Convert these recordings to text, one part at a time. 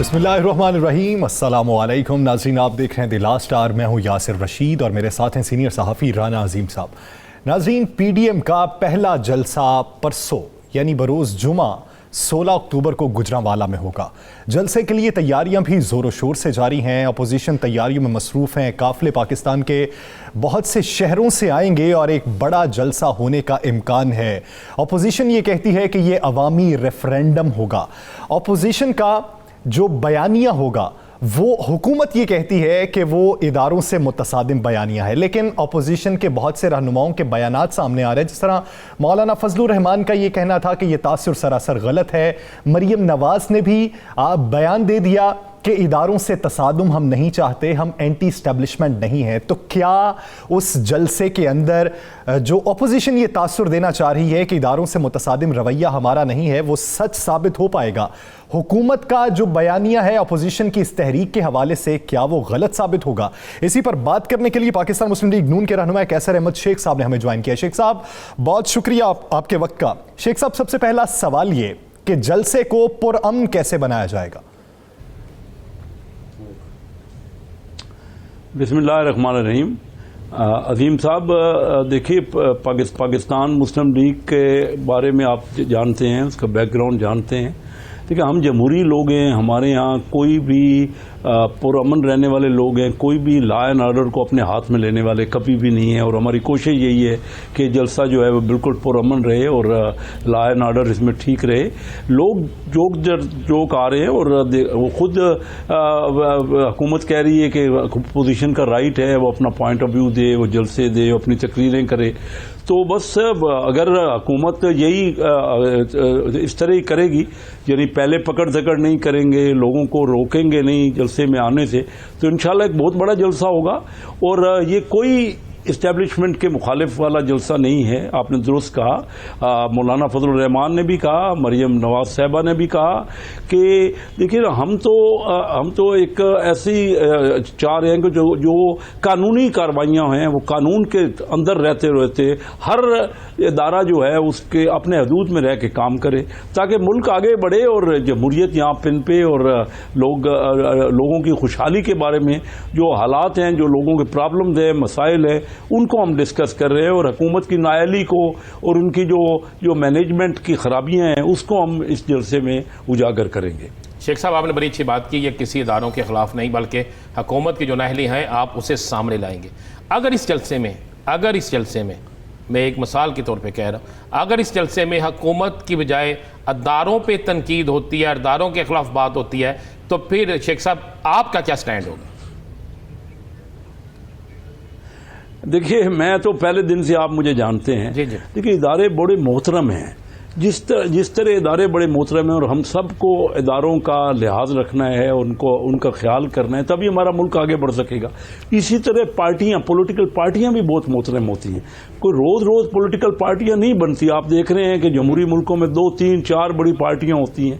बिस्मिल्लाहिर्रहमानिर्रहीम, अस्सलामुअलैकुम नाज़रीन, आप देख रहे हैं द लास्ट आवर। मैं हूं यासिर रशीद और मेरे साथ हैं सीनियर सहाफ़ी राना अजीम साहब। नाज़रीन, पीडीएम का पहला जलसा परसों यानी बरोज़ जुमा 16 अक्टूबर को गुजरांवाला में होगा। जलसे के लिए तैयारियां भी ज़ोर शोर से जारी हैं। अपोजिशन तैयारियों में मसरूफ़ हैं। काफ़िले पाकिस्तान के बहुत से शहरों से आएंगे और एक बड़ा जलसा होने का इम्कान है। अपोजिशन ये कहती है कि ये अवामी रेफरेंडम होगा। अपोजिशन का जो बयानिया होगा वो हुकूमत ये कहती है कि वो इदारों से मुतसादिम बयानिया है, लेकिन अपोजिशन के बहुत से रहनुमाओं के बयानात सामने आ रहे हैं। जिस तरह मौलाना फजलुर रहमान का ये कहना था कि ये तासुर सरासर गलत है। मरियम नवाज ने भी बयान दे दिया कि इदारों से तसादुम हम नहीं चाहते, हम एंटी स्टैब्लिशमेंट नहीं है। तो क्या उस जलसे के अंदर जो अपोजिशन ये तासुर देना चाह रही है कि इदारों से मुतसादिम रवैया हमारा नहीं है, वो सच साबित हो पाएगा? हुकूमत का जो बयानिया है अपोजिशन की इस तहरीक के हवाले से, क्या वो गलत साबित होगा? इसी पर बात करने के लिए पाकिस्तान मुस्लिम लीग नून के रहनुमा कैसर अहमद शेख साहब ने हमें ज्वाइन किया। शेख साहब, बहुत शुक्रिया आपके वक्त का। शेख साहब, सबसे पहला सवाल ये कि जलसे को पुरअमन कैसे बनाया जाएगा? बिस्मिल्लाहिर्रहमानिर्रहीम। अजीम साहब, देखिए, पाकिस्तान मुस्लिम लीग के बारे में आप जानते हैं, उसका बैकग्राउंड जानते हैं। देखिए, हम जमहूरी लोग हैं, हमारे यहाँ कोई भी पुरअमन रहने वाले लोग हैं, कोई भी लॉ एंड ऑर्डर को अपने हाथ में लेने वाले कभी भी नहीं है। और हमारी कोशिश यही है कि जलसा जो है वो बिल्कुल पुरअमन रहे और लॉ एंड ऑर्डर इसमें ठीक रहे। लोग जोक आ रहे हैं और वो खुद हुकूमत कह रही है कि पोजीशन का राइट है, वो अपना पॉइंट ऑफ व्यू दे, वो जलसे दे, अपनी तकरीरें करे। तो बस अगर हुकूमत यही इस तरह ही करेगी, यानी पहले पकड़ धकड़ नहीं करेंगे, लोगों को रोकेंगे नहीं जलसे में आने से, तो इंशाल्लाह एक बहुत बड़ा जलसा होगा। और ये कोई इस्टेब्लिशमेंट के मुखालिफ वाला जलसा नहीं है। आपने दुरुस्त कहा, मौलाना फजलुर रहमान ने भी कहा, मरियम नवाज साहबा ने भी कहा कि देखिए, हम तो एक ऐसी चाह रहे हैं कि जो कानूनी कार्रवाइयाँ हैं वो कानून के अंदर रहते हर इदारा जो है उसके अपने हदूद में रह के काम करे, ताकि मुल्क आगे बढ़े और जमहूरियत यहाँ पिन पे और लोगों की खुशहाली के बारे में जो हालात हैं, जो लोगों के प्रॉब्लम्स हैं, मसाइल हैं, उनको हम डिस्कस कर रहे हैं। और हुकूमत की नाअहली को और उनकी जो मैनेजमेंट की खराबियां हैं उसको हम इस जलसे में उजागर करेंगे। शेख साहब, आपने बड़ी अच्छी बात की, ये किसी इदारों के खिलाफ नहीं बल्कि हुकूमत की जो नाअहली है आप उसे सामने लाएंगे। अगर इस जलसे में मैं एक मिसाल के तौर पे कह रहा हूँ, अगर इस जलसे में हुकूमत की बजाय अदारों पे तनकीद होती है, अदारों के खिलाफ बात होती है, तो फिर शेख साहब आपका क्या स्टैंड होगा? देखिए, मैं तो पहले दिन से आप मुझे जानते हैं। जी जी। देखिए, इदारे बड़े मोहतरम हैं, जिस तरह इदारे बड़े मोहतरम हैं और हम सबको इदारों का लिहाज रखना है, उनका ख्याल करना है, तभी हमारा मुल्क आगे बढ़ सकेगा। इसी तरह पॉलिटिकल पार्टियां भी बहुत मोहतरम होती हैं। कोई रोज़ पॉलिटिकल पार्टियां नहीं बनती। आप देख रहे हैं कि जमहूरी मुल्कों में 2, 3, 4 बड़ी पार्टियां होती हैं,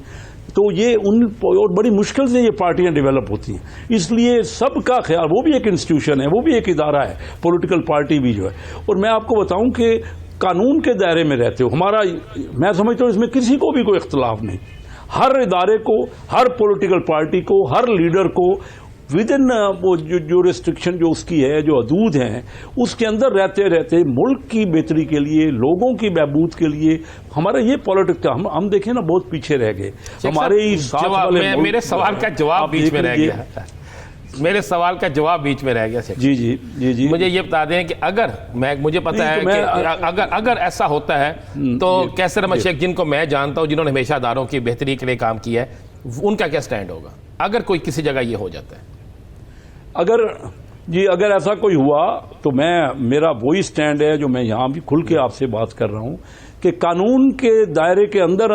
तो ये और बड़ी मुश्किल से ये पार्टियां डेवलप होती हैं। इसलिए सबका ख्याल, वो भी एक इंस्टीट्यूशन है, वो भी एक इदारा है, पॉलिटिकल पार्टी भी जो है। और मैं आपको बताऊं कि कानून के दायरे में रहते हो, मैं समझता हूं इसमें किसी को भी कोई इख्तलाफ नहीं। हर इदारे को, हर पॉलिटिकल पार्टी को, हर लीडर को विद इन वो जो रिस्ट्रिक्शन जो उसकी है, जो हदूद हैं, उसके अंदर रहते मुल्क की बेहतरी के लिए, लोगों की बहबूद के लिए हमारा ये पॉलिटिक्स था। हम देखें ना, बहुत पीछे रह गए हमारे ही साथ वाले। मेरे सवाल का जवाब बीच में रह गया। मेरे सवाल का जवाब बीच में रह गया। जी। मुझे ये बता दें कि मुझे पता है कि अगर ऐसा होता है तो कैसर अहमद शेख, जिनको मैं जानता हूं, जिन्होंने हमेशा अदारों की बेहतरी के लिए काम किया है, उनका क्या स्टैंड होगा अगर कोई किसी जगह ये हो जाता है? अगर ऐसा कोई हुआ तो मेरा वही स्टैंड है जो मैं यहां भी खुल के आपसे बात कर रहा हूं कि कानून के दायरे के अंदर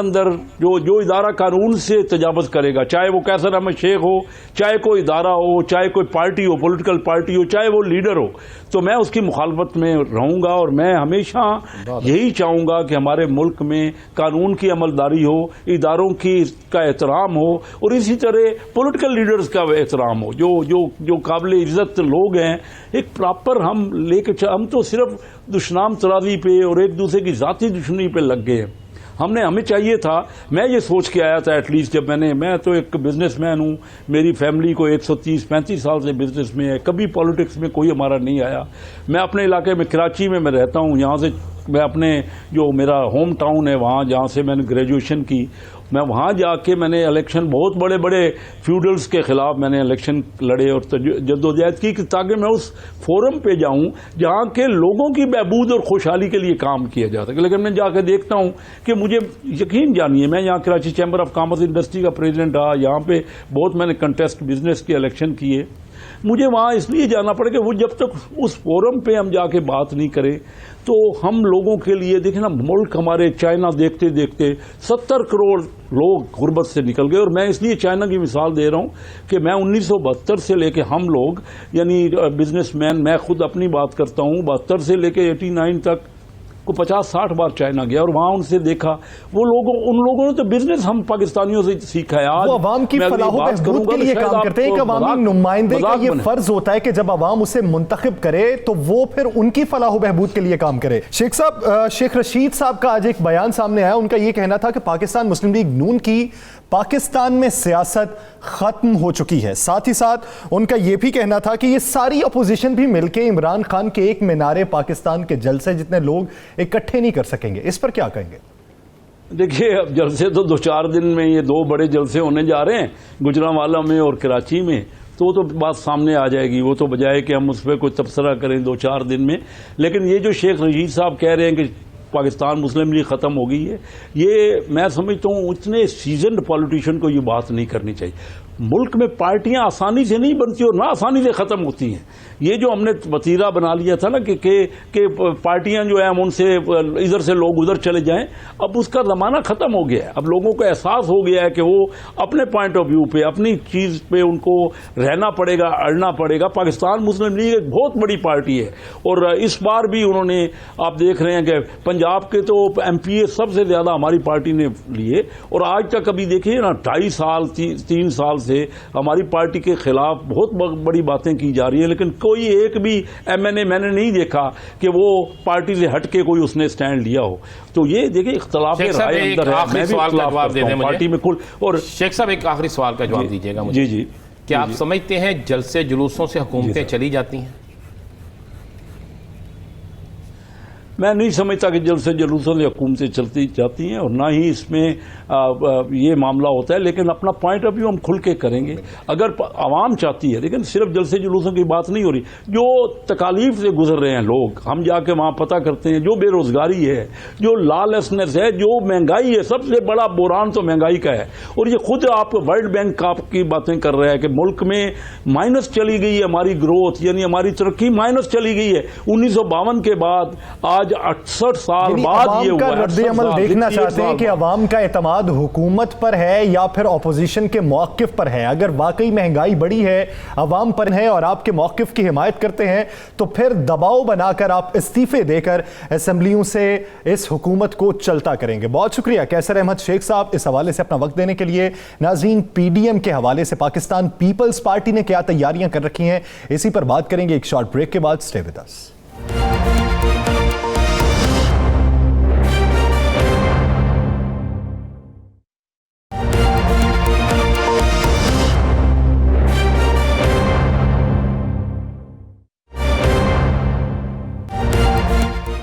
जो इदारा कानून से तजावज़ करेगा, चाहे वो कैसर अहमद शेख हो, चाहे कोई इदारा हो, चाहे कोई पार्टी हो, पॉलिटिकल पार्टी हो, चाहे वो लीडर हो, तो मैं उसकी मुखालफत में रहूंगा। और मैं हमेशा यही चाहूंगा कि हमारे मुल्क में कानून की अमलदारी हो, इदारों का एहतराम हो और इसी तरह पॉलिटिकल लीडर्स का एहतराम हो। जो काबिल इज्जत लोग हैं, एक प्रॉपर हम तो सिर्फ दुश्मन तराजी पे और एक दूसरे की जाती दुश्मनी पे लग गए हैं। हमें चाहिए था, मैं ये सोच के आया था एटलीस्ट, जब मैं तो एक बिजनेसमैन हूँ, मेरी फैमिली को 130-35 साल से बिजनेस में है, कभी पॉलिटिक्स में कोई हमारा नहीं आया। मैं अपने इलाके में कराची में मैं रहता हूँ, यहाँ से मैं अपने जो मेरा होम टाउन है वहाँ जहाँ से मैंने ग्रेजुएशन की, मैं वहाँ जाके मैंने इलेक्शन बहुत बड़े बड़े फ्यूडल्स के खिलाफ मैंने इलेक्शन लड़े और जद्दोजहद की ताकि मैं उस फोरम पे जाऊँ जहाँ के लोगों की बहबूद और खुशहाली के लिए काम किया जा सके। लेकिन मैं जाकर देखता हूँ कि मुझे यकीन जानिए, मैं यहाँ Karachi chamber of commerce industry का प्रेसिडेंट रहा, यहाँ पे बहुत मैंने कंटेस्ट बिजनेस के इलेक्शन किए। मुझे वहाँ इसलिए जाना पड़ा कि वो जब तक उस फोरम पे हम जाके बात नहीं करें तो हम लोगों के लिए, देखें ना, मुल्क हमारे चाइना देखते देखते 70 करोड़ लोग गुर्बत से निकल गए। और मैं इसलिए चाइना की मिसाल दे रहा हूँ कि मैं 1972 से लेके हम लोग यानी बिजनेसमैन, मैं खुद अपनी बात करता हूँ, 72 से लेके 89 तक को 50-60 बार चाइना गया और वहां उनसे देखा, उन लोगों ने तो बिजनेस हम पाकिस्तानियों से सीखा है। आज वो अवाम की फलाह व बहबूद के लिए काम करते हैं। एक अवामी नुमाइंदे का ये फर्ज होता है कि जब अवाम उसे मुंतखब करे तो वो फिर उनकी फलाह व बहबूद के लिए काम करे। शेख रशीद साहब का आज एक बयान सामने आया, उनका ये कहना था कि पाकिस्तान मुस्लिम लीग नून की पाकिस्तान में सियासत खत्म हो चुकी है। साथ ही साथ उनका यह भी कहना था कि ये सारी अपोजिशन भी मिलकर इमरान खान के एक मीनारे पाकिस्तान के जलसे जितने लोग इकट्ठे नहीं कर सकेंगे। इस पर क्या कहेंगे? देखिए, अब जलसे तो 2-4 दिन में ये 2 बड़े जलसे होने जा रहे हैं, गुजरांवाला में और कराची में, तो वो तो बात सामने आ जाएगी। वो तो बजाय कि हम उस पर कोई तबसरा करें 2-4 दिन में। लेकिन ये जो शेख रशीद साहब कह रहे हैं कि पाकिस्तान मुस्लिम लीग ख़त्म हो गई है, ये मैं समझता हूँ इतने सीजन्ड पॉलिटिशियन को ये बात नहीं करनी चाहिए। मुल्क में पार्टियां आसानी से नहीं बनती और ना आसानी से ख़त्म होती हैं। ये जो हमने वतीरा बना लिया था ना कि पार्टियां जो है हम उनसे इधर से लोग उधर चले जाएं, अब उसका ज़माना ख़त्म हो गया है। अब लोगों को एहसास हो गया है कि वो अपने पॉइंट ऑफ व्यू पे, अपनी चीज़ पे उनको रहना पड़ेगा, अड़ना पड़ेगा। पाकिस्तान मुस्लिम लीग एक बहुत बड़ी पार्टी है और इस बार भी उन्होंने, आप देख रहे हैं कि पंजाब के तो MPA सबसे ज़्यादा हमारी पार्टी ने लिए और आज तक अभी देखिए ना 2.5 साल 3 साल से हमारी पार्टी के खिलाफ बहुत बड़ी बातें की जा रही है, लेकिन कोई एक भी MNA मैंने नहीं देखा कि वो पार्टी से हट के कोई उसने स्टैंड लिया हो। तो ये देखिए इख्तलाफ राय अंदर है। मैं भी इख्तलाफ करता हूं पार्टी में कुल। और शेख साहब एक आखिरी सवाल का जवाब दीजिएगा मुझे। जी क्या आप समझते हैं जलसे जुलूसों से हुकूमतें चली जाती हैं? मैं नहीं समझता कि जलसे जुलूसों से हुकूमतें चलती जाती हैं और ना ही इसमें ये मामला होता है। लेकिन अपना पॉइंट ऑफ व्यू हम खुल के करेंगे अगर आवाम चाहती है। लेकिन सिर्फ जलसे जुलूसों की बात नहीं हो रही। जो तकालीफ से गुजर रहे हैं लोग, हम जाके वहाँ पता करते हैं, जो बेरोजगारी है, जो लॉलेसनेस है, जो महंगाई है, सबसे बड़ा बुरान तो महंगाई का है। और ये खुद आप वर्ल्ड बैंक की बातें कर रहे हैं कि मुल्क में माइनस चली गई है हमारी ग्रोथ, यानी हमारी तरक्की माइनस चली गई है 1952 के बाद। आज 68 साल बाद ये हुआ। रद्द-ए-अमल देखना चाहते हैं कि अवाम का एतमाद हुकूमत पर है या फिर ऑपोजिशन के मौक़िफ़ पर है। अगर वाकई महंगाई बढ़ी है, अवाम पर है और आपके मौक़िफ़ की हिमायत करते हैं तो फिर दबाव बनाकर आप इस्तीफे देकर असेंबलियों से इस हुकूमत को चलता करेंगे। बहुत शुक्रिया कैसर अहमद शेख साहब इस हवाले से अपना वक्त देने के लिए। नाज़रीन, PDM के हवाले से पाकिस्तान पीपल्स पार्टी ने क्या तैयारियां कर रखी हैं, इसी पर बात करेंगे एक शॉर्ट ब्रेक के बाद। Stay with us.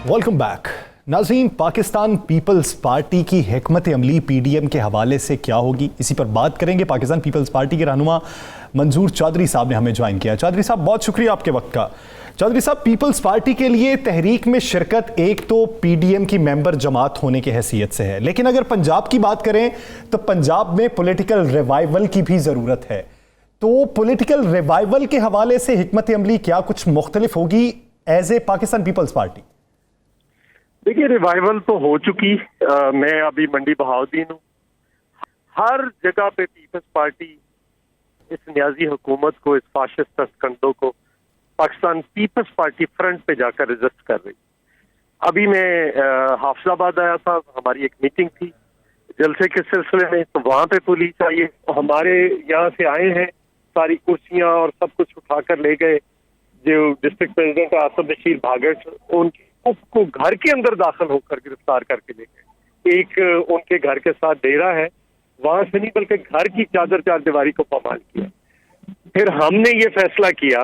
Welcome back. नाज़रीन, पाकिस्तान पीपल्स पार्टी की हिकमत अमली PDM के हवाले से क्या होगी, इसी पर बात करेंगे। पाकिस्तान पीपल्स पार्टी के रहनुमा मंजूर चौधरी साहब ने हमें ज्वाइन किया। चौधरी साहब, बहुत शुक्रिया आपके वक्त का। चौधरी साहब, पीपल्स पार्टी के लिए तहरीक में शिरकत एक तो PDM की मेंबर जमात होने की हैसियत से है, लेकिन अगर पंजाब की बात करें तो पंजाब में पॉलिटिकल रिवाइवल की भी ज़रूरत है। तो पॉलिटिकल रिवाइवल के हवाले से हिकमत अमली क्या कुछ मुख्तलिफ होगी as a Pakistan Peoples Party? देखिए, रिवाइवल तो हो चुकी। मैं अभी मंडी बहाउद्दीन हूँ। हर जगह पे पीपल्स पार्टी इस न्याजी हुकूमत को, इस फाशिस्ट तस्कंडों को पाकिस्तान पीपल्स पार्टी फ्रंट पे जाकर रेजिस्ट कर रही। अभी मैं हाफिजाबाद आया था, हमारी एक मीटिंग थी जलसे के सिलसिले में, तो वहाँ पे पुलिस आई है। हमारे यहाँ से आए हैं, सारी कुर्सियाँ और सब कुछ उठाकर ले गए। जो डिस्ट्रिक्ट प्रेसिडेंट आसफ बशीर भागट, उनकी को घर के अंदर दाखिल होकर गिरफ्तार करके ले गए। एक उनके घर के साथ डेरा है, वहां से नहीं बल्कि घर की चादर चार दीवारी को पामाल किया। फिर हमने ये फैसला किया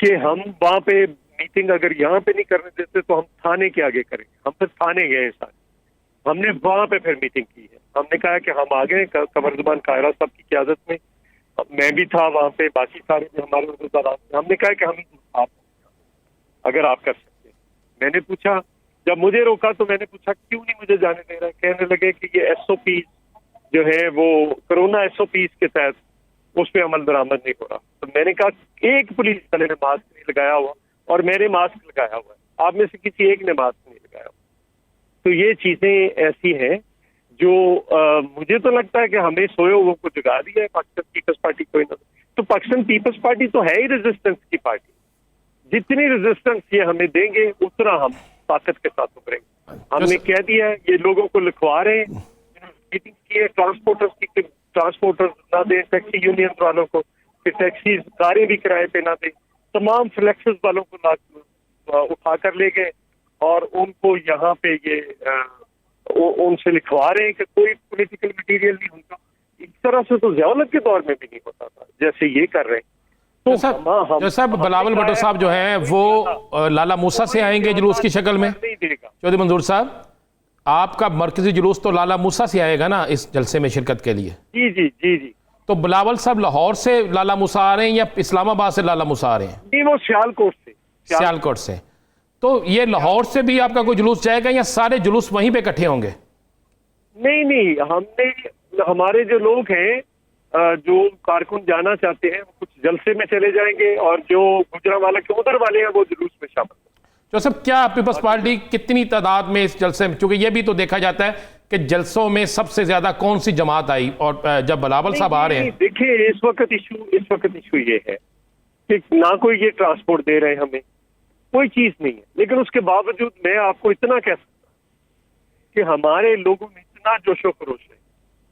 कि हम वहां पे मीटिंग अगर यहाँ पे नहीं करने देते तो हम थाने के आगे करेंगे। हम फिर थाने गए सारे, हमने वहां पे फिर मीटिंग की है। हमने कहा कि हम आ गए कमरजुबान कायरा साहब की क़यादत में, मैं भी था वहां पे, बाकी सारे भी हमारे उम्मीदवार थे। हमने कहा कि हम आप अगर आप कर सकते हैं। मैंने पूछा, जब मुझे रोका तो मैंने पूछा क्यों नहीं मुझे जाने दे रहा। कहने लगे कि ये SOP जो है वो कोरोना SOP के तहत उस पर अमल दरामद नहीं हो रहा। तो मैंने कहा एक पुलिस वाले ने मास्क नहीं लगाया हुआ और मैंने मास्क लगाया हुआ है, आप में से किसी एक ने मास्क नहीं लगाया हुआ। तो ये चीजें ऐसी हैं जो मुझे तो लगता है कि हमें सोए हुए को जगा दिया है पाकिस्तान पीपल्स पार्टी को इन्होंने। तो पाकिस्तान पीपल्स पार्टी तो है ही रेजिस्टेंस की पार्टी, जितनी रेजिस्टेंस ये हमें देंगे उतना हम ताकत के साथ उभरेंगे। हमने कह दिया है, ये लोगों को लिखवा रहे हैं, मीटिंग की है ट्रांसपोर्टर्स की, ट्रांसपोर्टर्स ना दें टैक्सी यूनियन वालों को, कि टैक्सी कारें भी किराए पे ना दें, तमाम फ्लैक्सेस वालों को उठा कर ले गए और उनको यहाँ पे ये उनसे लिखवा रहे हैं कि कोई पॉलिटिकल मटेरियल नहीं होगा। इस तरह से तो ज़ियाउल्लत के दौर में भी नहीं होता था जैसे ये कर रहे हैं। तो जो साहब बिलावल भुट्टो साहब जो हैं वो लाला मूसा से आएंगे जुलूस की शक्ल में। नहीं देगा चौधरी मंजूर साहब, आपका मरकजी जुलूस तो लाला मूसा से आएगा ना इस जलसे में शिरकत के लिए? जी जी जी जी। तो बिलावल साहब लाहौर से लाला मूसा आ रहे हैं या इस्लामाबाद से लाला मूसा आ रहे हैं? नहीं, वो सियालकोट से। सियालकोट से। तो ये लाहौर से भी आपका कोई जुलूस जाएगा या सारे जुलूस वहीं पे इकट्ठे होंगे? नहीं नहीं, हमने हमारे जो लोग हैं जो कारकुन जाना चाहते हैं वो कुछ जलसे में चले जाएंगे और जो गुजरांवाला के उधर वाले हैं वो जुलूस में शामिल। तो सब क्या पीपल्स पार्टी कितनी तादाद में इस जलसे में, क्योंकि ये भी तो देखा जाता है कि जलसों में सबसे ज्यादा कौन सी जमात आई और जब बिलावल साहब आ रहे हैं? देखिए इस वक्त इशू ये है कि ना कोई ये ट्रांसपोर्ट दे रहे हैं, हमें कोई चीज नहीं है, लेकिन उसके बावजूद मैं आपको इतना कह सकता कि हमारे लोगों में इतना जोशो खरोश है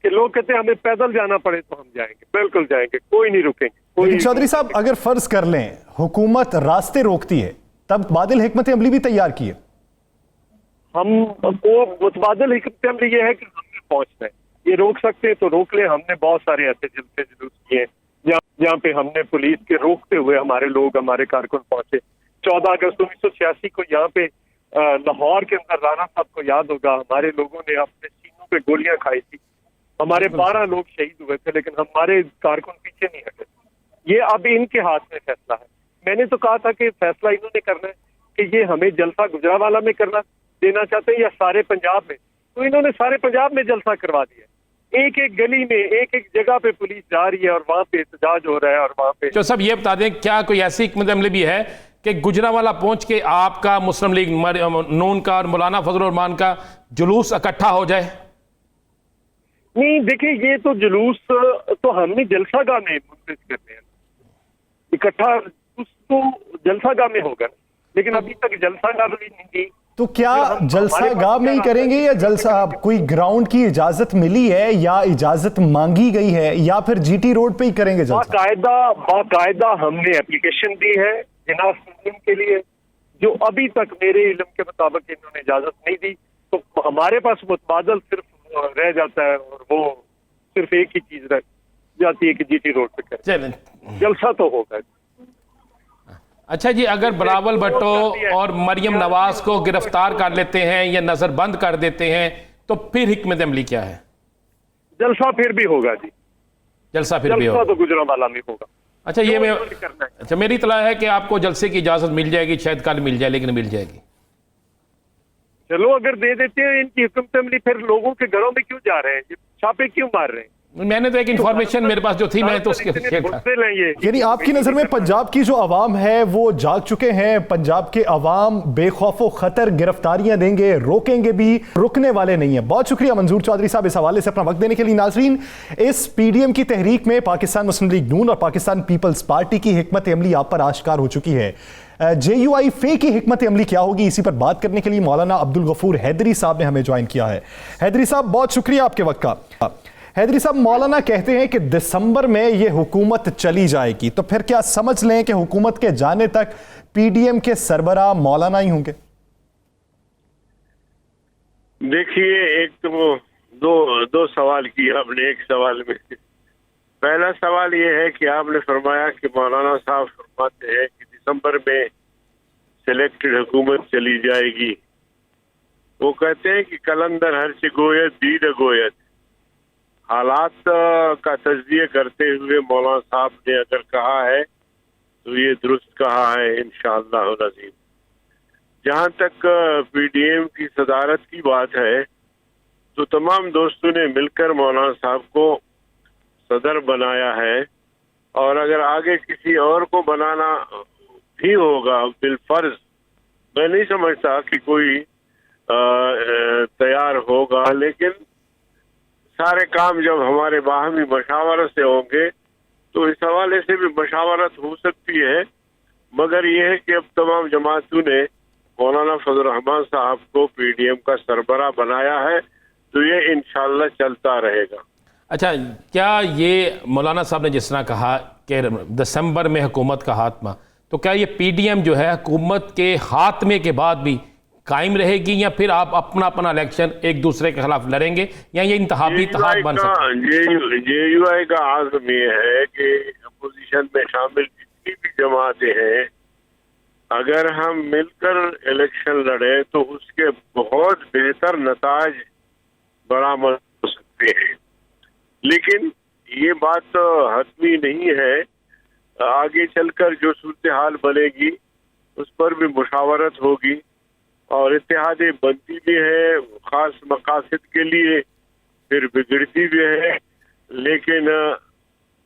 कि लोग कहते हैं हमें पैदल जाना पड़े तो हम जाएंगे, बिल्कुल जाएंगे, कोई नहीं रुकेंगे। लेकिन चौधरी साहब अगर फर्ज कर लें हुकूमत रास्ते रोकती है तब बादल हिकमत अमली भी तैयार की है। हम वो मुतबादल हिकमत अमली ये है कि हमने पहुंचना है, ये रोक सकते हैं तो रोक ले। हमने बहुत सारे ऐसे जलसे जुलूस किए जहाँ पे हमने पुलिस के रोकते हुए हमारे लोग, हमारे कारकुन पहुंचे। 14 अगस्त 1986 को यहाँ पे लाहौर के अंदर राणा साहब को याद होगा, हमारे लोगों ने अपने सीनों पे गोलियां खाई थी, हमारे 12 लोग शहीद हुए थे, लेकिन हमारे कारकुन पीछे नहीं हटे। ये अब इनके हाथ में फैसला है। मैंने तो कहा था कि फैसला इन्होंने करना है कि ये हमें जलसा गुजरांवाला में करना देना चाहते हैं या सारे पंजाब में। तो इन्होंने सारे पंजाब में जलसा करवा दिया। एक एक गली में एक एक जगह पे पुलिस जा रही है और वहां पे एहतजाज हो रहा है और वहां पे। तो सब ये बता दें, क्या कोई ऐसी हिकमत अमली भी है कि गुजरांवाला पहुंच के आपका, मुस्लिम लीग नून का और मौलाना फजल रहमान का जुलूस इकट्ठा हो जाए? नहीं, देखिए ये तो जुलूस तो हमने जलसागाह में मुंतज़िर करने हैं, इकट्ठा तो जलसागाह में होगा, लेकिन अभी तक जलसागाह भी नहीं। तो क्या जलसागाह में ही करेंगे या जलसा कोई ग्राउंड की इजाजत मिली है या इजाजत मांगी गई है या फिर GT रोड पे ही करेंगे जलसा? बाकायदा हमने एप्लीकेशन दी है जिनाह के लिए, जो अभी तक मेरे इल्म के मुताबिक इन्होंने इजाजत नहीं दी। तो हमारे पास मुतबादल सिर्फ रह जाता है और वो सिर्फ एक ही चीज रह जाती है कि GT रोड पे करें, जलसा तो होगा। अच्छा जी, अगर बिलावल भुट्टो और मरियम नवाज को गिरफ्तार कर लेते हैं या नजरबंद कर देते हैं तो फिर हिकमत अमली क्या है? जलसा फिर भी होगा जी, जलसा फिर भी होगा, तो गुजरांवाला में होगा। अच्छा ये अच्छा मेरी इत्तला है कि आपको जलसे की इजाजत मिल जाएगी, शायद कल मिल जाए, लेकिन मिल जाएगी। चलो अगर दे देते हैं इनकी हुकूमत अमली, फिर लोगों के घरों में क्यों जा रहे हैं, छापे क्यों मार रहे हैं? मैंने तो एक इन्फॉर्मेशन मेरे पास जो थी मैं तो उसके यानी आपकी नजर में पंजाब की जो आवाम है वो जाग चुके हैं, पंजाब के अवाम बेखौफो खतर गिरफ्तारियां देंगे, रोकेंगे भी, रुकने वाले नहीं है। बहुत शुक्रिया मंजूर चौधरी साहब इस हवाले से अपना वक्त देने के लिए। नाजरीन, इस PDM की तहरीक में पाकिस्तान मुस्लिम लीग नून और पाकिस्तान पीपल्स पार्टी की हिकमत अमली आप पर आश्कार हो चुकी है। JUI फे की हिकमत अमली क्या होगी, इसी पर बात करने के लिए मौलाना अब्दुल गफूर हैदरी साहब ने हमें ज्वाइन किया है। हैदरी साहब बहुत शुक्रिया आपके वक्त का। हैदरी साहब, मौलाना कहते हैं कि दिसंबर में ये हुकूमत चली जाएगी, तो फिर क्या समझ लें कि हुकूमत के जाने तक PDM के सरबराह मौलाना ही होंगे? देखिए, एक तो वो दो सवाल किए आपने एक सवाल में। पहला सवाल ये है कि आपने फरमाया कि मौलाना साहब फरमाते हैं कि दिसंबर में सिलेक्टेड हुकूमत चली जाएगी। वो कहते हैं कि कलंदर हर्ष गोयत दीद गोयत। हालात का तज्जिया करते हुए मौलाना साहब ने अगर कहा है तो ये दुरुस्त कहा है इंशाअल्लाह अज़ीम। जहाँ तक पीडीएम की सदारत की बात है तो तमाम दोस्तों ने मिलकर मौलाना साहब को सदर बनाया है, और अगर आगे किसी और को बनाना भी होगा बिलफर्ज, मैं नहीं समझता कि कोई तैयार होगा, लेकिन सारे काम जब हमारे बाहमी मशावरत से होंगे तो इस हवाले से भी मशावरत हो सकती है। मगर यह है कि अब तमाम जमातों ने मौलाना फजल रहमान साहब को पीडीएम का सरबराह बनाया है, तो ये इंशाल्लाह चलता रहेगा। अच्छा, क्या ये मौलाना साहब ने जिस तरह कहा कि दिसंबर में हुकूमत का खात्मा, तो क्या ये पीडीएम जो है हुकूमत के खात्मे के बाद भी कायम रहेगी, या फिर आप अपना अपना इलेक्शन एक दूसरे के खिलाफ लड़ेंगे, या ये इंतखाबी इत्तेहाद बन सकता है? जेयूआई का आज़म ये है कि अपोजिशन में शामिल जितनी भी जमातें हैं, अगर हम मिलकर इलेक्शन लड़े तो उसके बहुत बेहतर नताज बरामद हो सकते हैं। लेकिन ये बात तो हतमी नहीं है, आगे चलकर जो सूरत हाल बनेगी उस पर भी मुशावरत होगी, और इत्तेहादें बनती भी है खास मकासद के लिए, फिर बिगड़ती भी है। लेकिन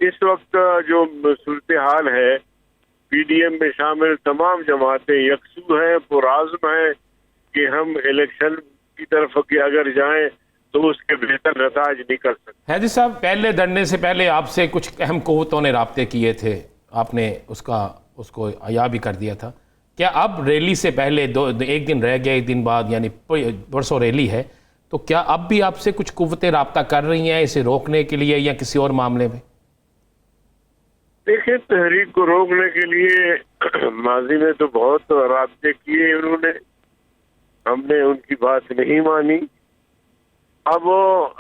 इस वक्त जो सूरत हाल है, पीडीएम में शामिल तमाम जमातें यकसू हैं, पुराज़्म हैं कि हम इलेक्शन की तरफ अगर जाएं तो उसके बेहतर नताज निकल सकते। हैदरी साहब, पहले लड़ने से पहले आपसे कुछ अहम क़ुव्वतों ने राब्ते किए थे, आपने उसको अया भी कर दिया था। क्या अब रैली से पहले एक दिन रह गया, एक दिन बाद, यानी परसों रैली है, तो क्या अब भी आपसे कुछ क़ुव्वतें राब्ता कर रही हैं इसे रोकने के लिए या किसी और मामले में? देखिए, तहरीक को रोकने के लिए माजी में तो बहुत राब्ते किए उन्होंने, हमने उनकी बात नहीं मानी। अब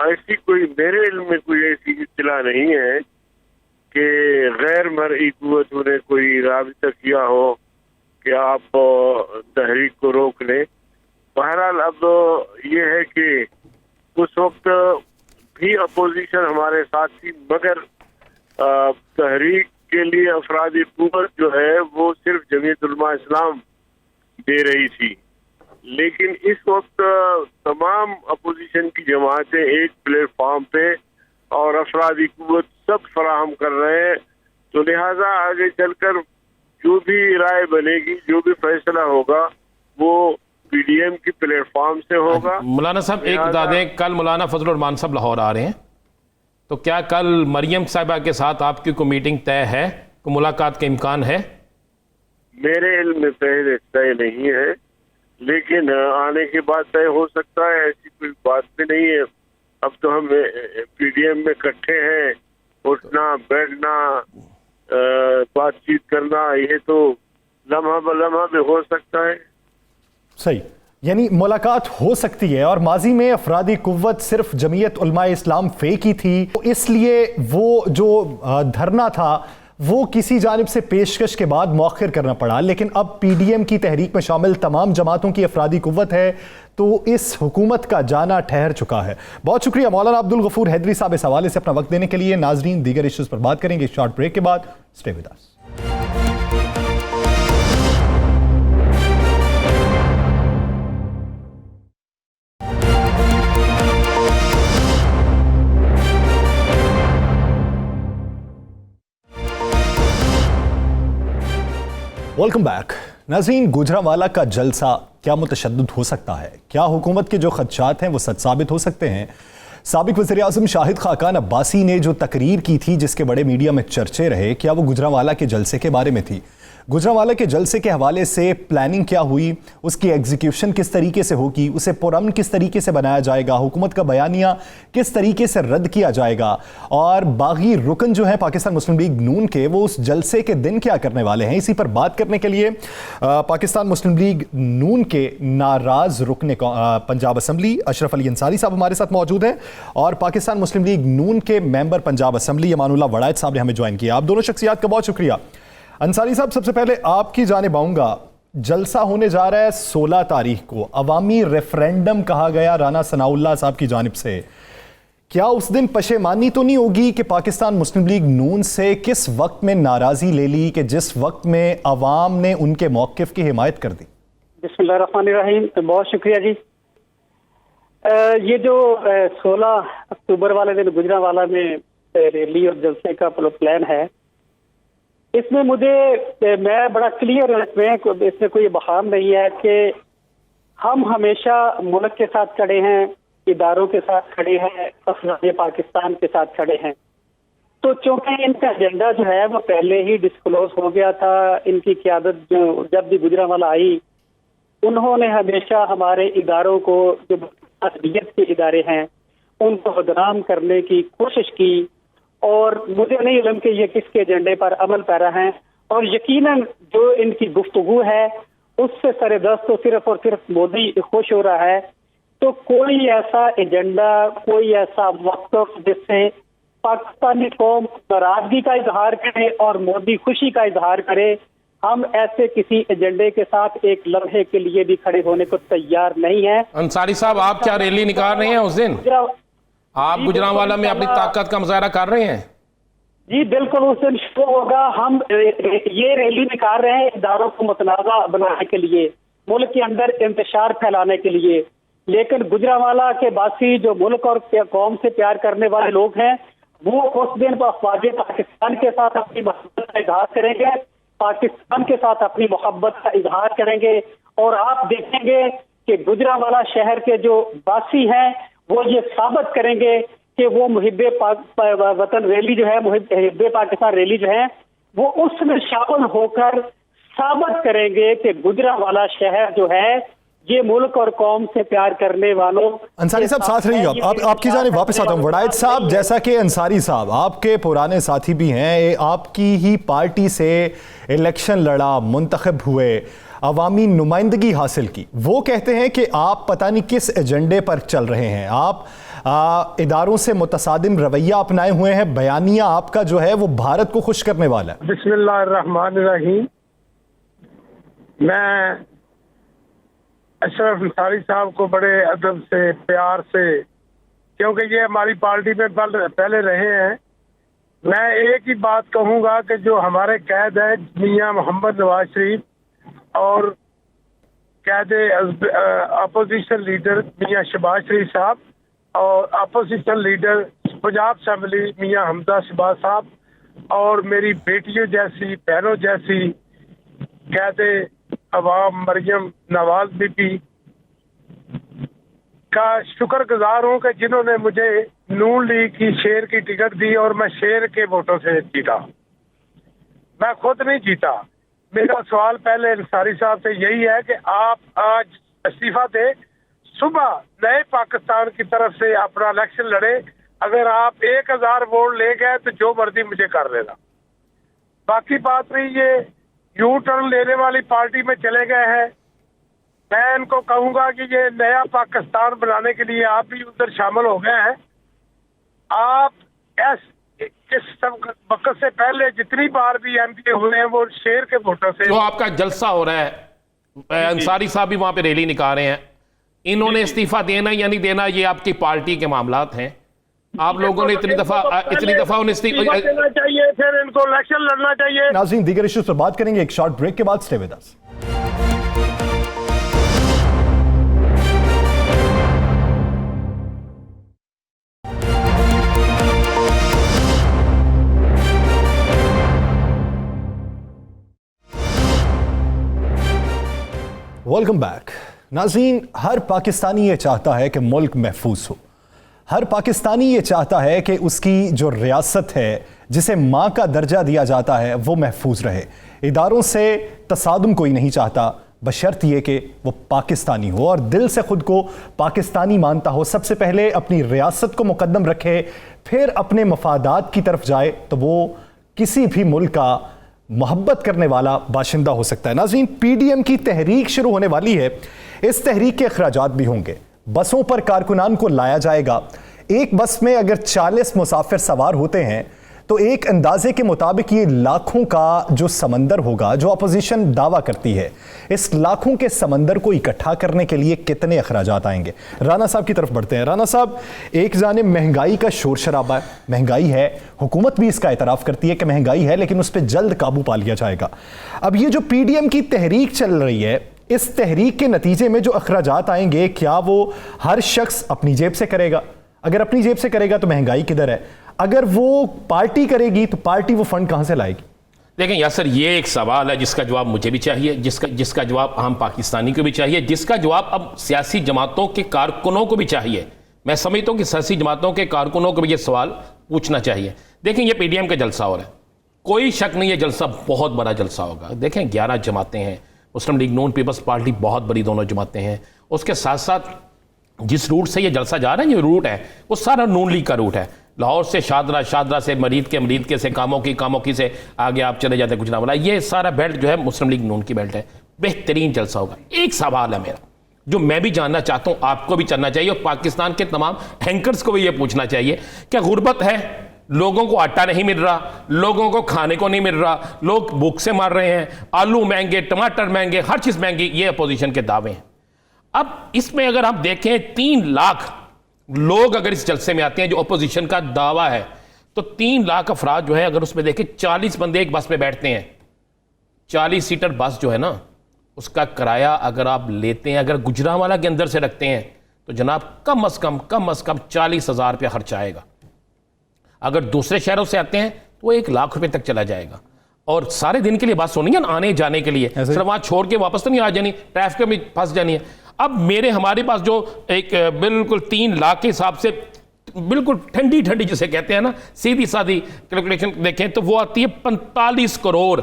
ऐसी कोई मेरे इल्म में कोई ऐसी इत्तला नहीं है कि गैर मरई कुव्वत ने कोई राबिता किया हो कि आप तहरीक को रोक लें। बहरहाल अब ये है कि उस वक्त भी अपोजिशन हमारे साथ थी, मगर तहरीक के लिए अफरादी कुव्वत जो है वो सिर्फ जमीयत उलमा इस्लाम दे रही थी। लेकिन इस वक्त तमाम अपोजिशन की जमातें एक प्लेटफॉर्म पे और अफरादी कुव्वत सब फराहम कर रहे हैं, तो लिहाजा आगे चलकर जो भी राय बनेगी, जो भी फैसला होगा, वो पीडीएम की प्लेटफॉर्म से होगा। मौलाना साहब, एक बता दें, कल मौलाना फजल रहमान साहब लाहौर आ रहे हैं, तो क्या कल मरियम साहिबा के साथ आपकी कोई मीटिंग तय है, कोई मुलाकात का इम्कान है? मेरे इल्म में पहले तय नहीं है, लेकिन आने के बाद तय हो सकता है, ऐसी कोई बात भी नहीं है। अब तो हम पीडीएम में इकट्ठे हैं, उठना बैठना बातचीत करना, ये तो लम्हा ब लम्हा भी हो सकता है। सही, यानी मुलाकात हो सकती है। और माजी में अफरादी कुव्वत सिर्फ जमीयत उलमा इस्लाम फे की थी, तो इसलिए वो जो धरना था वो किसी जानिब से पेशकश के बाद मौखिर करना पड़ा। लेकिन अब पीडीएम की तहरीक में शामिल तमाम जमातों की अफरादी कुव्वत है, तो इस हुकूमत का जाना ठहर चुका है। बहुत शुक्रिया मौलाना अब्दुल गफूर हैदरी साहब इस हवाले से अपना वक्त देने के लिए। नाजरीन, दीगर इश्यूज पर बात करेंगे शॉर्ट ब्रेक के बाद। Stay with us. Welcome back. नाज़रीन, गुजरांवाला का जलसा क्या मुतशद्दिद हो सकता है? क्या हुकूमत के जो खदशात हैं वो सच साबित हो सकते हैं? साबिक वज़ीर आज़म शाहिद खाकान अब्बासी ने जो तकरीर की थी जिसके बड़े मीडिया में चर्चे रहे, क्या वो गुजरांवाला के जलसे के बारे में थी? गुजरांवाला के जलसे के हवाले से प्लानिंग क्या हुई, उसकी एग्जीक्यूशन किस तरीके से होगी, उसे पुरअमन किस तरीके से बनाया जाएगा, हुकूमत का बयानिया किस तरीके से रद्द किया जाएगा, और बागी रुकन जो है पाकिस्तान मुस्लिम लीग नून के, वो उस जलसे के दिन क्या करने वाले हैं। इसी पर बात करने के लिए पाकिस्तान मुस्लिम लीग नून के नाराज रुकने पंजाब असम्बली अशरफ अली अंसारी साहब हमारे साथ मौजूद हैं, और पाकिस्तान मुस्लिम लीग नून के मेंबर पंजाब असम्बली अमानुल्लाह वड़ायत साहब ने हमें ज्वाइन किया। आप दोनों शख्सियात का बहुत शुक्रिया। अंसारी साहब, सबसे पहले आपकी जानिब आऊंगा। जलसा होने जा रहा है 16 तारीख को, अवामी रेफरेंडम कहा गया राना सनाउल्लाह साहब की जानिब से। क्या उस दिन पशेमानी तो नहीं होगी कि पाकिस्तान मुस्लिम लीग नून से किस वक्त में नाराजी ले ली कि जिस वक्त में अवाम ने उनके मौक़िफ़ की हिमायत कर दी? बिस्मिल्लाहिर्रहमानिर्रहीम, बहुत शुक्रिया जी। ये जो 16 अक्टूबर वाले दिन गुजरांवाला में रैली और जलसे का प्लान है, इसमें मैं बड़ा क्लियर हूँ, इसमें कोई बहाम नहीं है कि हम हमेशा मुल्क के साथ खड़े हैं, इदारों के साथ खड़े हैं, अफराद पाकिस्तान के साथ खड़े हैं। तो चूंकि इनका एजेंडा जो है वो पहले ही डिस्क्लोज हो गया था, इनकी क़यादत जो जब भी गुजरांवाला आई, उन्होंने हमेशा हमारे इदारों को, जो असलियत के इदारे हैं, उनको बदनाम करने की कोशिश की, और मुझे नहीं इल्म कि ये किसके एजेंडे पर अमल पैरा हैं। और यकीनन जो इनकी गुफ्तगू है उससे सरेदस्त तो सिर्फ और सिर्फ मोदी खुश हो रहा है। तो कोई ऐसा एजेंडा, कोई ऐसा वक्तव्य जिससे पाकिस्तानी कौम नाराजगी का इजहार करे और मोदी खुशी का इजहार करे, हम ऐसे किसी एजेंडे के साथ एक लम्हे के लिए भी खड़े होने को तैयार नहीं है। अंसारी साहब, आप क्या रैली निकाल रहे हैं उस दिन? आप गुजरांवाला में अपनी ताकत का मुजाहरा कर रहे हैं? जी बिल्कुल, उस दिन शुरू होगा। हम ये रैली निकाल रहे हैं इदारों को मुतनाज़ा बनाने के लिए, मुल्क के अंदर इंतशार फैलाने के लिए। लेकिन गुजरांवाला के बासी जो मुल्क और कौम से प्यार करने वाले लोग हैं, वो उस दिन अफवाज पाकिस्तान के साथ अपनी मोहब्बत का इजहार करेंगे, पाकिस्तान के साथ अपनी मोहब्बत का इजहार करेंगे। और आप देखेंगे कि गुजरांवाला शहर के जो बासी हैं वो ये साबित करेंगे कि वो मुहिब्बे वतन रैली जो है, मुहिब्बे पाकिस्तान रैली जो है, वो उसमें शामिल होकर साबित करेंगे कि गुजरांवाला शहर जो है ये मुल्क और कौम से प्यार करने वालों। अंसारी साहब साथ रहिए, आपकी जानिब वापस आता हूँ। वड़ायत साहब, जैसा कि अंसारी साहब आपके पुराने साथी भी हैं, आपकी ही पार्टी से इलेक्शन लड़ा, मुंतखब हुए, अवामी नुमाइंदगी हासिल की, वो कहते हैं कि आप पता नहीं किस एजेंडे पर चल रहे हैं, आप इदारों से मुतसादिम रवैया अपनाए हुए हैं, बयानिया आपका जो है वो भारत को खुश करने वाला है। बिस्मिल्लाहिर्रहमानिर्रहीम। मैं अशरफ अंसारी साहब को बड़े अदब से, प्यार से, क्योंकि ये हमारी पार्टी में पहले रहे हैं, मैं एक ही बात कहूँगा कि जो हमारे कैद है मियाँ मोहम्मद नवाज शरीफ और कैद अपोजिशन लीडर मियाँ शहबाज शरीफ साहब और अपोजिशन लीडर पंजाब असम्बली मियाँ हमजा शहबाज साहब और मेरी बेटियों जैसी, बहनों जैसी कैद अवाम मरियम नवाज बीबी का शुक्रगुजार हूँ कि जिन्होंने मुझे नून लीग की शेर की टिकट दी और मैं शेर के वोटों से जीता, मैं खुद नहीं जीता। मेरा सवाल पहले अंसारी साहब से यही है कि आप आज इस्तीफा दे, सुबह नए पाकिस्तान की तरफ से अपना इलेक्शन लड़े। अगर आप 1000 वोट ले गए तो जो मर्जी मुझे कर लेना। बाकी बात रही ये यू टर्न लेने वाली पार्टी में चले गए हैं, मैं इनको कहूंगा कि ये नया पाकिस्तान बनाने के लिए आप भी उधर शामिल हो गए हैं। आप इस वक्त से पहले जितनी बार भी एमपी हुए हैं वो शेर के वोटों से। जो आपका जलसा हो रहा है, अंसारी साहब भी वहां पे रैली निकाल रहे हैं, इन्होंने इस्तीफा देना या नहीं देना ये आपकी पार्टी के मामलात हैं। आप लोगों ने इतनी दफा उन्हें इस्तीफा देना चाहिए, फिर इनको इलेक्शन लड़ना चाहिए। नाज़रीन, दीगर इश्यूज पर बात करेंगे एक शॉर्ट ब्रेक के बाद। Stay with us. Welcome back. नाज़रीन, हर पाकिस्तानी ये चाहता है कि मुल्क महफूज हो, हर पाकिस्तानी ये चाहता है कि उसकी जो रियासत है जिसे माँ का दर्जा दिया जाता है वो महफूज रहे। इदारों से तसादुम कोई नहीं चाहता, बशर्त ये कि वो पाकिस्तानी हो और दिल से खुद को पाकिस्तानी मानता हो, सबसे पहले अपनी रियासत को मुकद्दम रखे, फिर अपने मफादात की तरफ जाए, तो वो किसी भी मुल्क का मोहब्बत करने वाला बाशिंदा हो सकता है। नाज़रीन, पीडीएम की तहरीक शुरू होने वाली है। इस तहरीक के अखराजात भी होंगे। बसों पर कारकुनान को लाया जाएगा। एक बस में अगर 40 मुसाफिर सवार होते हैं तो एक अंदाजे के मुताबिक ये लाखों का जो समंदर होगा, जो अपोजिशन दावा करती है, इस लाखों के समंदर को इकट्ठा करने के लिए कितने अखराजात आएंगे। राना साहब की तरफ बढ़ते हैं। राना साहब, एक जानिब महंगाई का शोर शराबा है, महंगाई है, हुकूमत भी इसका एतराफ़ करती है कि महंगाई है, लेकिन उस पर जल्द काबू पा लिया जाएगा। अब ये जो पीडीएम की तहरीक चल रही है, इस तहरीक के नतीजे में जो अखराजात आएंगे, क्या वो हर शख्स अपनी जेब से करेगा? अगर अपनी जेब से करेगा तो महंगाई किधर है? अगर वो पार्टी करेगी तो पार्टी वो फंड कहां से लाएगी? देखें यासर, ये एक सवाल है जिसका जवाब मुझे भी चाहिए, जिसका जवाब आम पाकिस्तानी को भी चाहिए, जिसका जवाब अब सियासी जमातों के कारकुनों को भी चाहिए। मैं समझता हूं कि सियासी जमातों के कारकुनों को भी ये सवाल पूछना चाहिए। देखें, ये पीडीएम का जलसा हो रहा है, कोई शक नहीं, ये जलसा बहुत बड़ा जलसा होगा। देखें, 11 जमातें हैं, मुस्लिम लीग नून पीपल्स पार्टी बहुत बड़ी दोनों जमातें हैं। उसके साथ साथ जिस रूट से ये जलसा जा रहा है, ये रूट है वो सारा नून लीग का रूट है। लाहौर से शादरा, शादरा से मरीद के से कामों से आगे आप चले जाते गुजरांवाला, ये सारा बेल्ट जो है मुस्लिम लीग नून की बेल्ट है। बेहतरीन जलसा होगा। एक सवाल है मेरा जो मैं भी जानना चाहता हूं, आपको भी जानना चाहिए और पाकिस्तान के तमाम एंकर्स को भी ये पूछना चाहिए, क्या गुर्बत है? लोगों को आटा नहीं मिल रहा, लोगों को खाने को नहीं मिल रहा, लोग भूख से मर रहे हैं, आलू महंगे, टमाटर महंगे, हर चीज महंगी, ये अपोजिशन के दावे हैं। अब इसमें अगर आप देखें 3 लाख लोग अगर इस जलसे में आते हैं, जो अपोजिशन का दावा है, तो 3 लाख अफराद जो है, अगर उसमें देखें 40 बंदे एक बस में बैठते हैं, 40 सीटर बस जो है ना, उसका किराया अगर आप लेते हैं, अगर गुजरांवाला के अंदर से रखते हैं, तो जनाब कम अज कम 40,000 रुपया खर्चा आएगा। अगर दूसरे शहरों से आते हैं तो 1 लाख रुपए तक चला जाएगा। और सारे दिन के लिए बस होनी है ना, आने जाने के लिए, सिर्फ वहां छोड़ के वापस तो नहीं आ जानी, ट्रैफिक में फंस जानी है। अब हमारे पास जो एक बिल्कुल 3 लाख के हिसाब से बिल्कुल ठंडी ठंडी जिसे कहते हैं ना, सीधी सादी कैलकुलेशन देखें तो वो आती है 45 करोड़।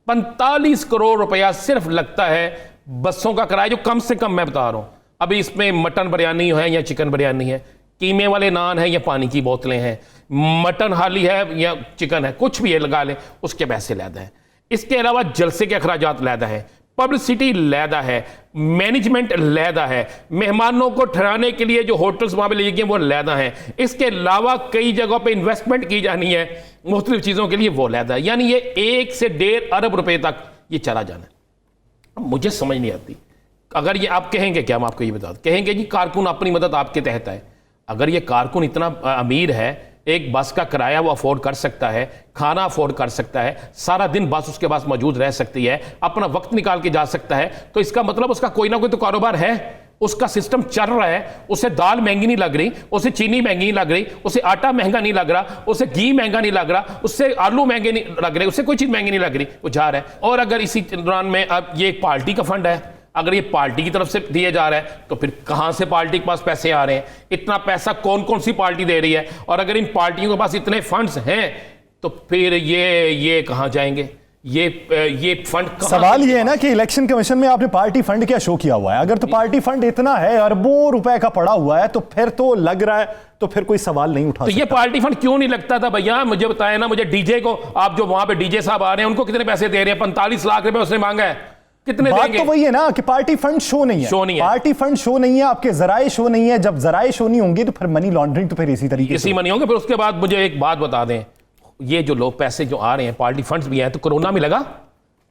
45 करोड़ रुपया सिर्फ लगता है बसों का किराया, जो कम से कम मैं बता रहा हूं। अभी इसमें मटन बिरयानी है या चिकन बिरयानी है, कीमे वाले नान है या पानी की बोतलें हैं, मटन हाली है या चिकन है, कुछ भी ये लगा ले, उसके पैसे लैदा है। इसके अलावा जलसे के अखराजात लैदा है, पब्लिसिटी लैदा है, मैनेजमेंट लैदा है, मेहमानों को ठहराने के लिए जो होटल्स वहां पे लिए गए वो लैदा है। इसके अलावा कई जगहों पे इन्वेस्टमेंट की जानी है मुख्तलिफ चीज़ों के लिए, वो लैदा है। यानी ये 1 से 1.5 अरब रुपए तक ये चला जाना है। मुझे समझ नहीं आती, अगर ये आप कहेंगे, क्या हम आपको ये बता दें, कहेंगे जी कारकुन अपनी मदद आपके तहत है। अगर ये कारकुन इतना अमीर है, एक बस का किराया वो अफोर्ड कर सकता है, खाना अफोर्ड कर सकता है, सारा दिन बस उसके पास मौजूद रह सकती है, अपना वक्त निकाल के जा सकता है, तो इसका मतलब उसका कोई ना कोई तो कारोबार है, उसका सिस्टम चल रहा है। उसे दाल महंगी नहीं लग रही, उसे चीनी महंगी नहीं लग रही, उसे आटा महंगा नहीं लग रहा, उसे घी महंगा नहीं लग रहा, उससे आलू महंगे नहीं लग रहे, उसे कोई चीज महंगी नहीं लग रही, वो जा रहा है। और अगर इसी दौरान में अब ये एक पार्टी का फंड है, अगर ये पार्टी की तरफ से दिया जा रहा है, तो फिर कहां से पार्टी के पास पैसे आ रहे हैं? इतना पैसा कौन कौन सी पार्टी दे रही है? और अगर इन पार्टियों के पास इतने फंड्स हैं, तो फिर ये कहां जाएंगे? ये फंड सवाल ये है ना कि इलेक्शन कमीशन में आपने पार्टी फंड क्या शो किया हुआ है? अगर तो पार्टी फंड इतना है, अरबों रुपए का पड़ा हुआ है, तो फिर तो लग रहा है, तो फिर कोई सवाल नहीं उठा तो ये पार्टी फंड क्यों नहीं लगता था भैया? मुझे बताया ना, मुझे डीजे को, आप जो वहां पे डीजे साहब आ रहे हैं, उनको कितने पैसे दे रहे हैं? 45 लाख रुपए उसने मांगा है, कितने बात देंगे? तो वही है ना कि पार्टी फंड शो नहीं है, पार्टी फंड शो नहीं है, आपके जराए शो नहीं है। जब जराए शो नहीं होंगे तो फिर मनी लॉन्ड्रिंग तो फिर इसी तरीके से मनी होंगे। फिर उसके बाद मुझे एक बात बता दें, ये जो लोग पैसे जो आ रहे हैं, पार्टी फंड्स भी हैं, तो कोरोना में लगा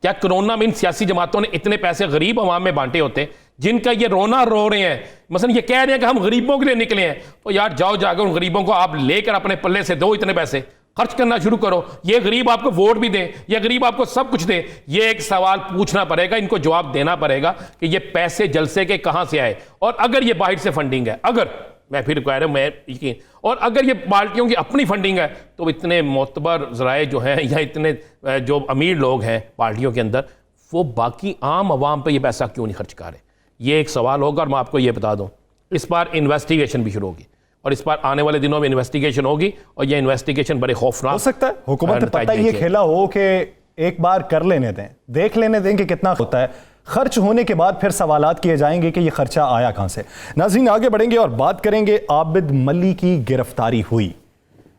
क्या? कोरोना में इन सियासी जमातों ने इतने पैसे गरीब अवाम में बांटे होते, जिनका ये रोना रो रहे हैं, मसलन ये कह रहे हैं कि हम गरीबों के लिए निकले हैं, तो यार जाओ जाकर उन गरीबों को आप लेकर अपने पल्ले से दो, इतने पैसे खर्च करना शुरू करो। ये गरीब आपको वोट भी दें, ये गरीब आपको सब कुछ दें। ये एक सवाल पूछना पड़ेगा, इनको जवाब देना पड़ेगा कि ये पैसे जलसे के कहां से आए, और अगर ये बाहर से फंडिंग है, अगर मैं फिर कह रहा हूं, मैं यकीन, और अगर ये पार्टियों की अपनी फंडिंग है, तो इतने मोतबर जराए जो हैं या इतने जो अमीर लोग हैं पार्टियों के अंदर, वो बाकी आम आवाम पे ये पैसा क्यों नहीं खर्च कर रहे? ये एक सवाल होगा। और मैं आपको ये बता दूं, इस बार इन्वेस्टिगेशन भी शुरू होगी, और इस बार आने वाले दिनों में इन्वेस्टिगेशन होगी, और ये इन्वेस्टिगेशन बड़े खौफनाक हो सकता है। हुकूमत ने पता ये खेला हो कि एक बार कर लेने दें, देख लेने दें कि कितना होता है। खर्च होने के बाद फिर सवालात किए जाएंगे कि ये खर्चा आया कहां से। नाज़रीन, आगे बढ़ेंगे और बात करेंगे आबिद मल्ली की गिरफ्तारी हुई।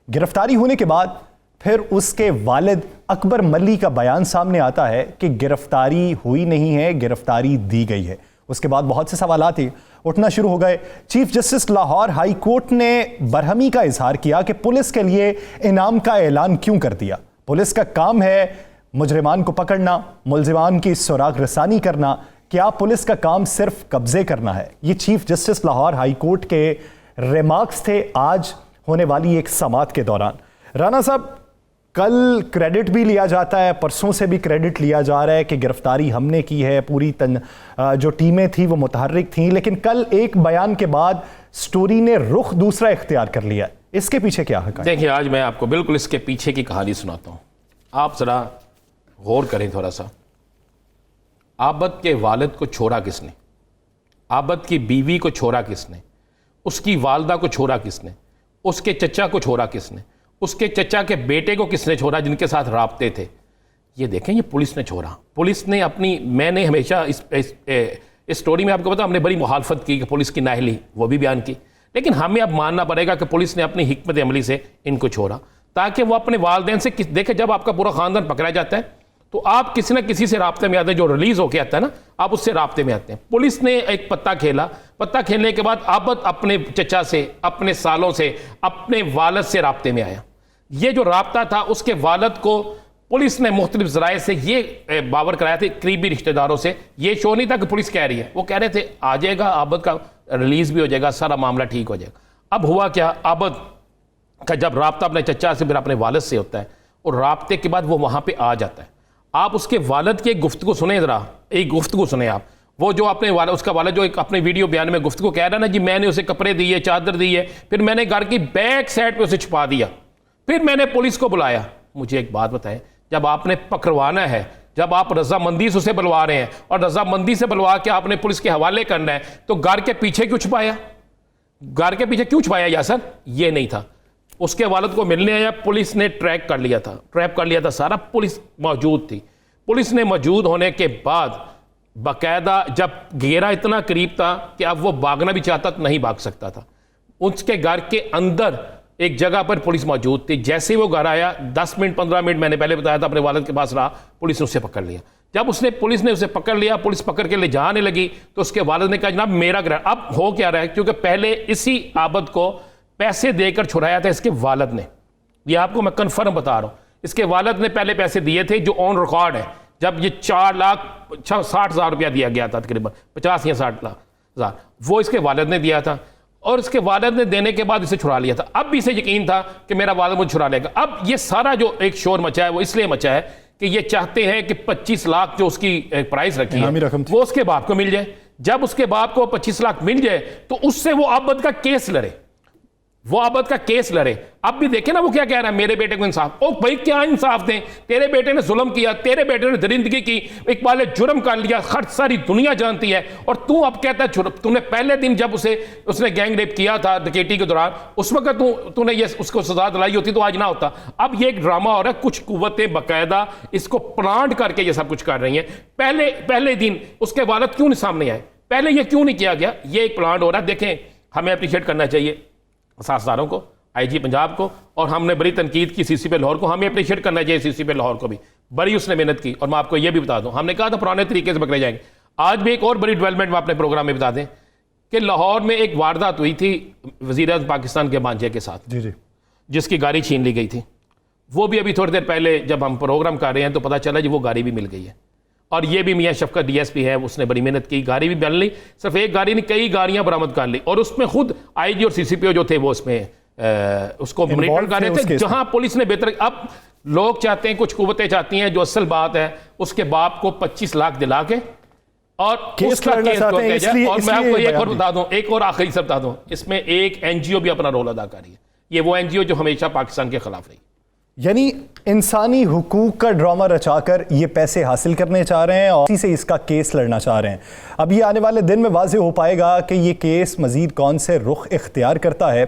गिरफ्तारी होने के बाद फिर उसके वालिद अकबर मल्ली का बयान सामने आता है कि गिरफ्तारी हुई नहीं है, गिरफ्तारी दी गई है। उसके बाद बहुत से सवालात ही उठना शुरू हो गए। Chief justice Lahore high court ने बरहमी का इजहार किया कि पुलिस के लिए इनाम का ऐलान क्यों कर दिया। पुलिस का काम है मुजरिमान को पकड़ना, मुलजिमान की सुराग रसानी करना। क्या पुलिस का काम सिर्फ कब्जे करना है? ये chief justice Lahore high court के रिमार्क्स थे आज होने वाली एक समाअत के दौरान। राना साहब, कल क्रेडिट भी लिया जाता है, परसों से भी क्रेडिट लिया जा रहा है कि गिरफ्तारी हमने की है, पूरी जो टीमें थी वो मुतहर्रिक थी, लेकिन कल एक बयान के बाद स्टोरी ने रुख दूसरा इख्तियार कर लिया। इसके पीछे क्या है? देखिए, आज मैं आपको बिल्कुल इसके पीछे की कहानी सुनाता हूँ, आप ज़रा गौर करें थोड़ा सा। आबद के वालिद को छोड़ा किसने? आबद की बीवी को छोड़ा किसने? उसकी वालदा को छोड़ा किसने? उसके चचा को छोड़ा किसने? उसके चचा के बेटे को किसने छोड़ा जिनके साथ राब्ते थे? ये देखें, ये पुलिस ने छोड़ा। पुलिस ने अपनी, मैंने हमेशा इस स्टोरी में आपको पता, हमने बड़ी मुखालफत की कि पुलिस की नाअहली, वो भी बयान की, लेकिन हमें अब मानना पड़ेगा कि पुलिस ने अपनी हिकमत अमली से इनको छोड़ा ताकि वो अपने वालदेन से देखें। जब आपका पूरा ख़ानदान पकड़ा जाता है तो आप किसी न किसी से राब्ते में आते हैं, जो रिलीज़ होके आता है ना, आप उससे राब्ते में आते हैं। पुलिस ने एक पत्ता खेला, पत्ता खेलने के बाद आबद अपने चचा से, अपने सालों से, अपने वालद से राब्ते में आया। ये जो राब्ता था, उसके वालद को पुलिस ने मुख्तलिफ ज़राए से ये बावर कराया था, करीबी रिश्तेदारों से। ये शो नहीं था कि पुलिस कह रही है, वो कह रहे थे आ जाएगा, आबद का रिलीज़ भी हो जाएगा, सारा मामला ठीक हो जाएगा। अब हुआ क्या, आबद का जब राब्ता अपने चचा से फिर अपने वालद से होता है और राब्ते के बाद वो वहाँ पर आ जाता है। आप उसके वालद की एक गुफ्तगू सुने, ज़रा एक गुफ्तगू सुने आप। वो जो अपने वालद, उसका वालद जो एक अपने वीडियो बयान में गुफ्तगू कह रहा है ना जी, मैंने उसे कपड़े दिए, चादर दी है, फिर मैंने घर की बैक साइड पे उसे छुपा दिया, फिर मैंने पुलिस को बुलाया। मुझे एक बात बताएं, जब आपने पकड़वाना है, जब आप रजामंदी से उसे बुलवा रहे हैं और रजामंदी से बुलवा के आपने पुलिस के हवाले करना है, तो घर के पीछे क्यों छुपाया? घर के पीछे क्यों छुपाया यासर? ये नहीं था। उसके वालद को मिलने आया, पुलिस ने ट्रैप कर लिया था, सारा पुलिस मौजूद थी। पुलिस ने मौजूद होने के बाद बाकायदा जब घेरा इतना करीब था कि अब वो भागना भी चाहता तो नहीं भाग सकता था। उसके घर के अंदर एक जगह पर पुलिस मौजूद थी। जैसे ही वो घर आया, 10 मिनट 15 मिनट मैंने पहले बताया था, अपने वालिद के पास रहा, पुलिस ने उसे पकड़ लिया। जब पुलिस ने उसे पकड़ लिया, पुलिस पकड़ के ले जाने लगी तो उसके वालिद ने कहा जनाब मेरा घर। अब हो क्या रहा है, क्योंकि पहले इसी आबद को पैसे देकर छुड़ाया था इसके वालिद ने, ये आपको मैं कन्फर्म बता रहा हूँ। इसके वालिद ने पहले पैसे दिए थे जो ऑन रिकॉर्ड है, जब ये 4,60,000 रुपया दिया गया था, तकरीबन 50 या 60,000 वो इसके वालिद ने दिया था और इसके वालिद ने देने के बाद इसे छुड़ा लिया था। अब भी इसे यकीन था कि मेरा वालिद मुझे छुड़ा लेगा। अब ये सारा जो एक शोर मचा है वो इसलिए मचा है कि ये चाहते हैं कि 25 लाख जो उसकी प्राइस रखी है वो उसके बाप को मिल जाए। जब उसके बाप को 25 लाख मिल जाए तो उससे वो आबद का केस लड़े, अब भी देखे ना वो क्या कह रहा है, मेरे बेटे को इंसाफ। ओ भाई क्या इंसाफ दें, तेरे बेटे ने जुल्म किया, तेरे बेटे ने दरिंदगी की, इकबाल जुर्म कर लिया, खर्च सारी दुनिया जानती है, और तू अब कहता है तूने पहले दिन जब उसने गैंग रेप किया था डकैती के दौरान, उस वक्त तूने ये उसको सजा दिलाई होती तो आज ना होता। अब ये एक ड्रामा हो रहा है, कुछ कुव्वतें बाकायदा इसको प्लांट करके ये सब कुछ कर रही हैं। पहले दिन उसके वालिद क्यों नहीं सामने आए, पहले ये क्यों नहीं किया गया, ये एक प्लांट हो रहा है। देखें, हमें अप्रिशिएट करना चाहिए सासदारों को, आईजी पंजाब को, और हमने बड़ी तनकीद की सीसीपी लाहौर को, हमें अप्रिशिएट करना चाहिए सीसीपी लाहौर को भी, बड़ी उसने मेहनत की। और मैं आपको ये भी बता दूं, हमने कहा था पुराने तरीके से पकड़े जाएंगे, आज भी एक और बड़ी डेवलपमेंट में अपने प्रोग्राम में बता दें कि लाहौर में एक वारदात हुई थी वज़ीर-ए-आज़म पाकिस्तान के भांजे के साथ, जी, जिसकी गाड़ी छीन ली गई थी। वो भी अभी थोड़ी देर पहले जब हम प्रोग्राम कर रहे हैं तो पता चला जी वो गाड़ी भी मिल गई है। और ये भी मियाँ शफकत डीएसपी है, उसने बड़ी मेहनत की, गाड़ी भी बन ली, सिर्फ एक गाड़ी नहीं कई गाड़ियां बरामद कर ली, और उसमें खुद आईजी और सीसीपीओ जो थे वो उसमें उसको मॉनिटर कर रहे थे, जहां पुलिस ने बेहतर। अब लोग चाहते हैं, कुछ कुव्वतें चाहती हैं, जो असल बात है उसके बाप को 25 लाख दिला के और उसका केस हो जाए। और मैं आपको एक और बता दूं, एक और आखिरी से बता दूं, इसमें एक एनजीओ भी अपना रोल अदा कर रही है। ये वो एनजीओ जो हमेशा पाकिस्तान के खिलाफ रही, यानी इंसानी हुकूक का ड्रामा रचाकर ये पैसे हासिल करने चाह रहे हैं और इसी से इसका केस लड़ना चाह रहे हैं। अब ये आने वाले दिन में वाज़ेह हो पाएगा कि ये केस मज़ीद कौन से रुख इख्तियार करता है।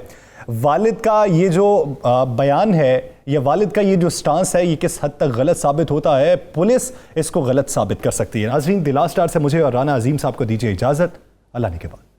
वालिद का ये जो बयान है या वालिद का ये जो स्टांस है, ये किस हद तक गलत साबित होता है? पुलिस इसको गलत साबित कर सकती है। नाज़रीन, द लास्ट आवर से मुझे और राना अजीम साहब को दीजिए इजाज़त। अल्लाह ने के बाद।